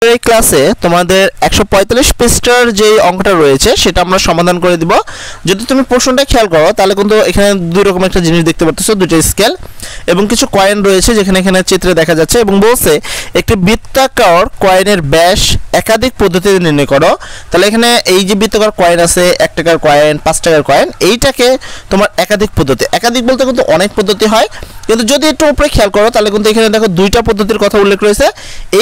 এই ক্লাসে তোমাদের 145 পৃষ্ঠার যে অঙ্কটা রয়েছে সেটা আমরা সমাধান করে দিব। যদি তুমি প্রশ্নটা খেয়াল করো তাহলে কিন্তু এখানে দুই রকম একটা জিনিস দেখতে পাচ্ছ, দুটো স্কেল এবং কিছু কয়েন রয়েছে যেখানে এখানে চিত্রে দেখা যাচ্ছে এবং বলছে একটি বৃত্তাকার কয়েনের ব্যাস একাধিক পদ্ধতিতে নির্ণয় করো। তাহলে এখানে এই যে বৃত্তাকার কয়েন আছে, 1 টাকার কয়েন, 5 টাকার কয়েন, এইটাকে তোমার একাধিক পদ্ধতি, একাধিক বলতে কিন্তু অনেক পদ্ধতি হয়, কিন্তু যদি একটু উপরে খেয়াল করো তাহলে কিন্তু এখানে দেখো দুইটা পদ্ধতির কথা উল্লেখ রয়েছে,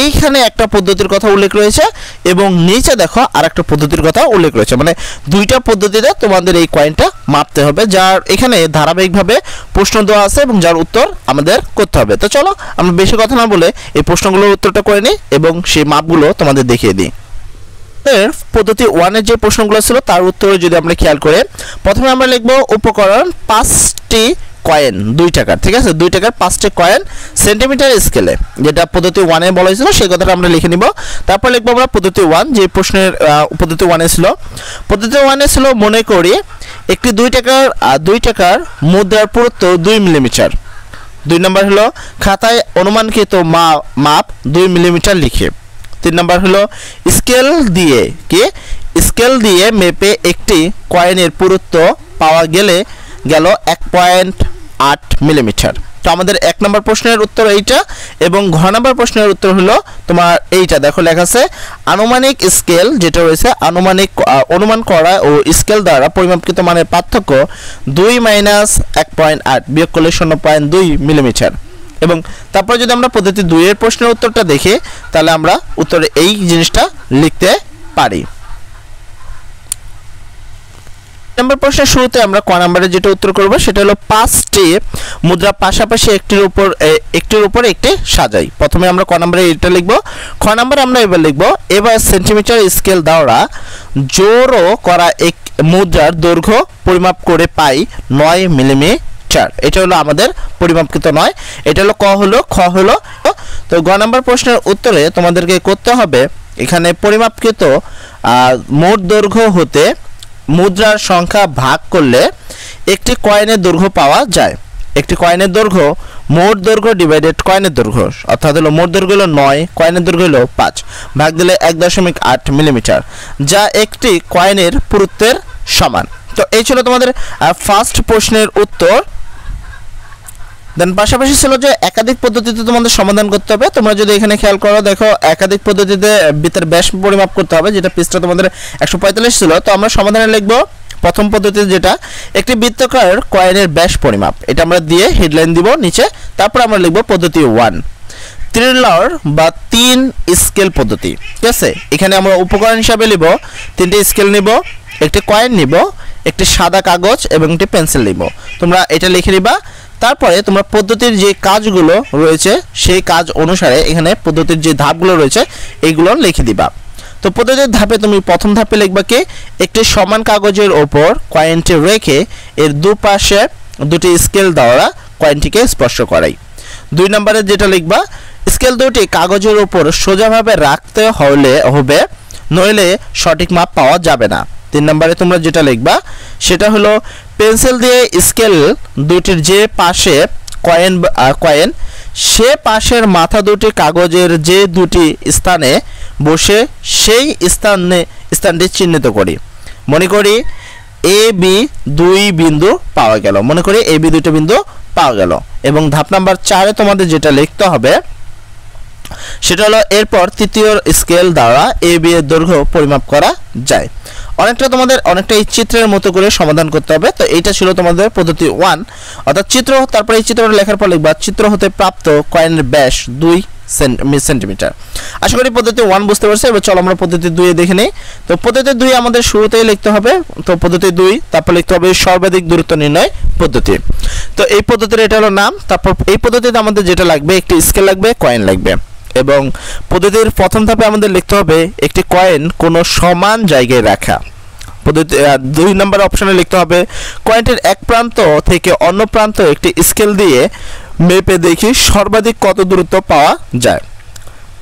এইখানে একটা পদ্ধতির কথা উল্লেখ রয়েছে এবং নিচে দেখো আরেকটা পদ্ধতির কথা উল্লেখ রয়েছে, মানে দুইটা পদ্ধতিতে তোমাদের এই কয়েনটা মাপতে হবে, যার এখানে ধারাবাহিকভাবে প্রশ্ন দেওয়া আছে এবং যার উত্তর আমাদের করতে হবে। তো চলো আমরা বেশি কথা না বলে এই প্রশ্নগুলোর উত্তরটা করে নিই এবং সেই মাপগুলো তোমাদের দেখিয়ে দিই। পদ্ধতি 1 এর যে প্রশ্নগুলো ছিল তার উত্তর যদি আমরা খেয়াল করে, প্রথমে আমরা লিখব উপকরণ 5টি কয়েন 2 টাকার, ঠিক আছে, 2 টাকার 5টি কয়েন সেন্টিমিটার স্কেলে, যেটা পদ্ধতি 1 এ বলা হয়েছিল সেই কথাটা আমরা লিখে নিব। তারপর লিখব আমরা পদ্ধতি 1, যে প্রশ্নের পদ্ধতি 1 এ ছিল, পদ্ধতি 1 এ ছিল মনে করি একটি 2 টাকার মুদ্রার পুরুত্ব 2 মিলিমিটার। 2 নম্বর হলো খাতায় অনুমানকৃত মাপ 2 মিলিমিটার লিখে। 3 নম্বর হলো স্কেল দিয়ে মেপে একটি কয়েনের পুরুত্ব পাওয়া গেল 1.8 মিলিমিটার। তো আমাদের 1 নম্বর প্রশ্নের উত্তর এইটা এবং ঘ নম্বর প্রশ্নের উত্তর হলো তোমার এইটা, দেখো লেখা আছে আনুমানিক স্কেল, যেটা রয়েছে অনুমান করা ও স্কেল দ্বারা পরিমাপকৃত মানের পার্থক্য 2 - 1.8 বিয়োগ করলে 0.2 মিলিমিটার। এবং তারপর যদি আমরা পদ্ধতি 2 এর প্রশ্নের উত্তরটা দেখি তাহলে আমরা উত্তরে এই জিনিসটা লিখতে পারি। নম্বর প্রশ্নের শুরুতে আমরা ক নম্বরে যেটা উত্তর করব সেটা হলো 5টি মুদ্রা পাশাপাশি একটির উপর একটি সাজাই। প্রথমে আমরা ক নম্বরে এটা লিখব। খ নম্বরে আমরা এবার লিখব এবার সেন্টিমিটার স্কেল দ্বারা জোড়ো করা এক মুদ্রার দৈর্ঘ্য পরিমাপ করে পাই 9 মিলিমিটার। এটা হলো আমাদের পরিমাপকৃত 9, এটা হলো ক, হলো খ হলো। তো গ নম্বর প্রশ্নের উত্তরে তোমাদেরকে করতে হবে এখানে পরিমাপকৃত মোট দৈর্ঘ্য হতে মুদ্রার সংখ্যা ভাগ করলে একটি কয়েনের দৈর্ঘ্য পাওয়া যায়। একটি কয়েনের দৈর্ঘ্য মোট দৈর্ঘ্য ডিভাইডেড কয়েনের দৈর্ঘ্য, অর্থাৎ হলো মোট দৈর্ঘ্য হলো 9, কয়েনের দৈর্ঘ্য হলো 5, ভাগ দিলে 1.8 মিলিমিটার, যা একটি কয়েনের পুরুত্বের সমান। তো এই ছিল তোমাদের ফার্স্ট প্রশ্নের উত্তর। দেন পাশাপাশি ছিল যে একাধিক পদ্ধতিতে তোমাদের সমাধান করতে হবে। তোমরা যদি এখানে খেয়াল করো দেখো একাধিক পদ্ধতিতে বৃত্তের ব্যাস পরিমাপ করতে হবে, যেটা পৃষ্ঠা তোমাদের 145 ছিল। তো আমরা সমাধানে লিখব প্রথম পদ্ধতিতে যেটা একটি বৃত্তাকার কয়েনের ব্যাস পরিমাপ, এটা আমরা দিয়ে হেডলাইন দিব নিচে। তারপর আমরা লিখব পদ্ধতি 1 ত্রিলার বা 3 স্কেল পদ্ধতি, ঠিক আছে। এখানে আমরা উপকরণ হিসাবে নিব 3টি স্কেল নিব, একটি কয়েন নিব, একটি সাদা কাগজ এবং একটি পেন্সিল নিব। তোমরা এটা লিখে নিবা। তারপরে তোমরা পদ্ধতির যে কাজগুলো রয়েছে সেই কাজ অনুসারে এখানে পদ্ধতির যে ধাপগুলো রয়েছে এইগুলো লিখে দিবা। তো পদ্ধতির ধাপে তুমি প্রথম ধাপে লিখবা কি একটি সমান কাগজের ওপর কয়েনটি রেখে এর দুপাশে দুটি স্কেল দ্বারা কয়েনটিকে স্পর্শ করাই। 2 নম্বরে যেটা লিখবা স্কেল দুটি কাগজের ওপর সোজাভাবে রাখতে হবে, নইলে সঠিক মাপ পাওয়া যাবে না। 3 নম্বরে তোমরা যেটা লিখবা সেটা হলো পেন্সিল দিয়ে স্কেল দুটির যে পাশে কয়েন সে পাশের মাথা দুটি কাগজের যে দুটি স্থানে বসে সেই স্থানটি চিহ্নিত করি। মনে করি এ বি 2 বিন্দু পাওয়া গেল, মনে করি এ বি 2টা বিন্দু পাওয়া গেল। এবং ধাপ নাম্বার 4 এ তোমাদের যেটা লিখতে হবে সেটা হলো এরপর তৃতীয় স্কেল দ্বারা এ বি এর দৈর্ঘ্য পরিমাপ করা যায়। অনেকটা এই চিত্রের মতো করে সমাধান করতে হবে। তো এইটা ছিল তোমাদের পদ্ধতি 1, অর্থাৎ চিত্র। তারপরে এই চিত্রটা লেখার পর লিখবা চিত্র হতে প্রাপ্ত কয়েনের ব্যাস 2 সেন্টিমিটার। আশা করি পদ্ধতি 1 বুঝতে পারছো। এবার চলো আমরা পদ্ধতি 2 এ দেখে নিই। তো পদ্ধতি 2 আমাদের শুরুতেই লিখতে হবে, তো পদ্ধতি 2 তারপর লিখতে হবে সর্বাধিক দূরত্ব নির্ণয় পদ্ধতি। তো এই পদ্ধতির এটা হলো নাম। তারপর এই পদ্ধতিতে আমাদের যেটা লাগবে একটি স্কেল লাগবে, কয়েন লাগবে এবং পদ্ধতির প্রথম ধাপে আমাদের লিখতে হবে একটি কয়েন কোনো সমান জায়গায় রাখা। পদ্ধতি 2 নম্বর অপশনে লিখতে হবে কয়েনটির এক প্রান্ত থেকে অন্য প্রান্ত একটি স্কেল দিয়ে মেপে দেখি সর্বাধিক কত দূরত্ব পাওয়া যায়।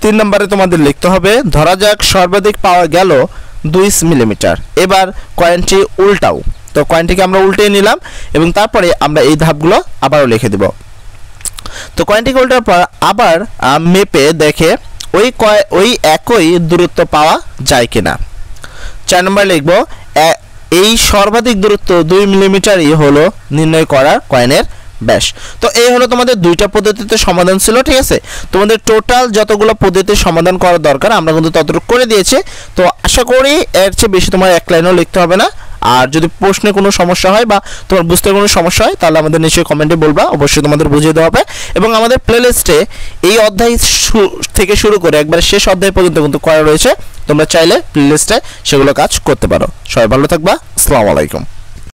3 নম্বরে তোমাদের লিখতে হবে ধরা যাক সর্বাধিক পাওয়া গেল 2 মিলিমিটার। এবার কয়েনটি উল্টাও। তো কয়েনটিকে আমরা উল্টে নিলাম এবং তারপরে আমরা এই ধাপগুলো আবারও লিখে দেব। তো কয়েনটিকে উল্টার পর আবার মেপে দেখে ওই একই দূরত্ব পাওয়া যায় কিনা। 4 নম্বর লিখব এই সর্বাধিক দূরত্ব 2 মিলিমিটারই হলো নির্ণয় করা কয়েনের ব্যাস। তো এই হলো তোমাদের দুইটা পদ্ধতিতে সমাধান ছিল, ঠিক আছে। তোমাদের টোটাল যতগুলো পদ্ধতির সমাধান করা দরকার আমরা কিন্তু ততটুকু করে দিয়েছি। তো আশা করি এর চেয়ে বেশি তোমার এক লাইনও লিখতে হবে না। আর যদি প্রশ্নে কোনো সমস্যা হয় বা তোমার বুঝতে কোনো সমস্যা হয় তাহলে আমাদের নিশ্চয়ই কমেন্টে বলবা, অবশ্যই তোমাদের বুঝিয়ে দেওয়া হবে। এবং আমাদের প্লেলিস্টে এই অধ্যায় থেকে শুরু করে একবারে শেষ অধ্যায় পর্যন্ত কিন্তু করা রয়েছে, তোমরা চাইলে প্লেলিস্টে সেগুলো কাজ করতে পারো। সবাই ভালো থাকবা, আসসালামু আলাইকুম।